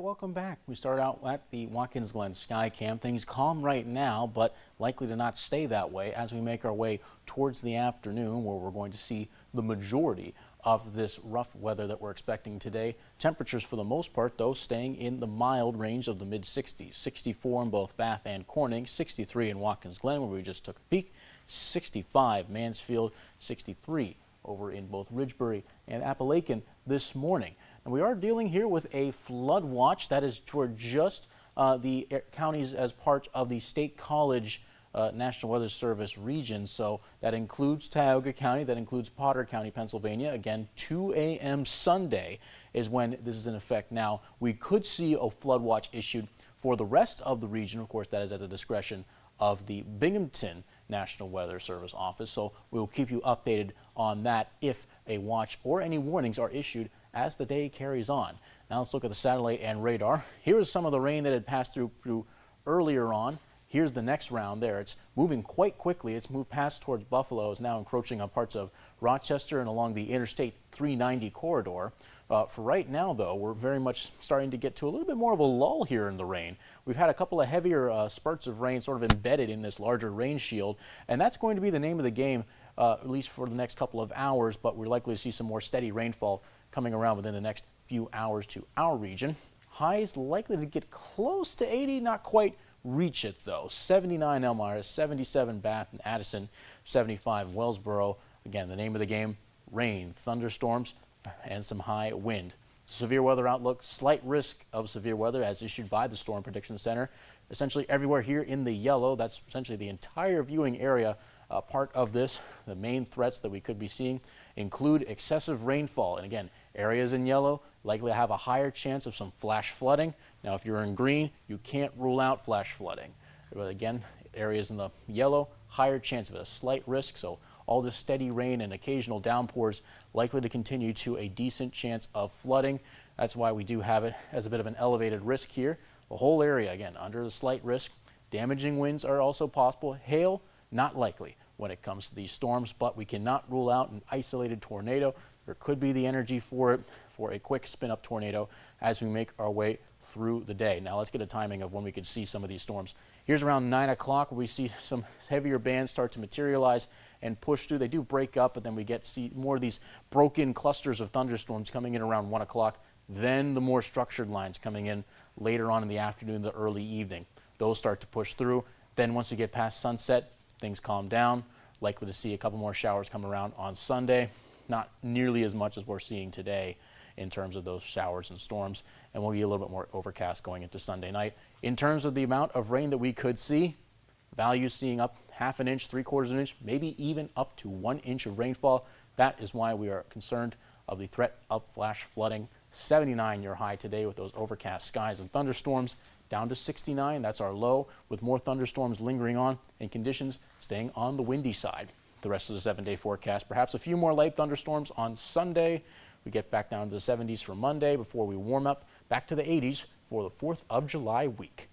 welcome back. We start out at the Watkins Glen Sky Cam. Things calm right now, but likely to not stay that way as we make our way towards the afternoon, where we're going to see the majority of this rough weather that we're expecting today. Temperatures for the most part, though, staying in the mild range of the mid-60s. 64 in both Bath and Corning, 63 in Watkins Glen, where we just took a peek, 65 Mansfield, 63 over in both Ridgebury and Appalachian this morning. And we are dealing here with a flood watch that is for just the counties as part of the State College National Weather Service region. So that includes Tioga County, that includes Potter County, Pennsylvania. Again, 2 a.m. Sunday is when this is in effect. Now, we could see a flood watch issued for the rest of the region. Of course, that is at the discretion of the Binghamton National Weather Service office. So we will keep you updated on that if a watch or any warnings are issued as the day carries on. Now let's look at the satellite and radar. Here is some of the rain that had passed through earlier on. Here's the next round there. It's moving quite quickly. It's moved past towards Buffalo. It's now encroaching on parts of Rochester and along the Interstate 390 corridor. For right now, though, we're very much starting to get to a little bit more of a lull here in the rain. We've had a couple of heavier spurts of rain sort of embedded in this larger rain shield, and that's going to be the name of the game, at least for the next couple of hours, but we're likely to see some more steady rainfall coming around within the next few hours to our region. Highs likely to get close to 80, not quite reach it though. 79 Elmira, 77 Bath and Addison, 75 Wellsboro. Again, the name of the game, rain, thunderstorms, and some high wind. Severe weather outlook, slight risk of severe weather as issued by the Storm Prediction Center. Essentially everywhere here in the yellow, that's essentially the entire viewing area. Part of this, the main threats that we could be seeing include excessive rainfall. And again, areas in yellow likely to have a higher chance of some flash flooding. Now, if you're in green, you can't rule out flash flooding. But again, areas in the yellow, higher chance of it, a slight risk. So all this steady rain and occasional downpours likely to continue to a decent chance of flooding. That's why we do have it as a bit of an elevated risk here. The whole area, again, under the slight risk. Damaging winds are also possible. Hail, not likely when it comes to these storms, but we cannot rule out an isolated tornado. There could be the energy for it, for a quick spin-up tornado as we make our way through the day. Now let's get a timing of when we could see some of these storms. Here's around 9 o'clock where we see some heavier bands start to materialize and push through. They do break up, but then we see more of these broken clusters of thunderstorms coming in around 1 o'clock. Then the more structured lines coming in later on in the afternoon, the early evening. Those start to push through. Then once we get past sunset, things calm down. Likely to see a couple more showers come around on Sunday. Not nearly as much as we're seeing today in terms of those showers and storms. And we'll be a little bit more overcast going into Sunday night. In terms of the amount of rain that we could see, values seeing up ½ an inch, 3/4 inch, maybe even up to 1 inch of rainfall. That is why we are concerned of the threat of flash flooding. 79 your high today with those overcast skies and thunderstorms. Down to 69, that's our low, with more thunderstorms lingering on and conditions staying on the windy side. The rest of the 7-day forecast, perhaps a few more light thunderstorms on Sunday. We get back down to the 70s for Monday before we warm up back to the 80s for the 4th of July week.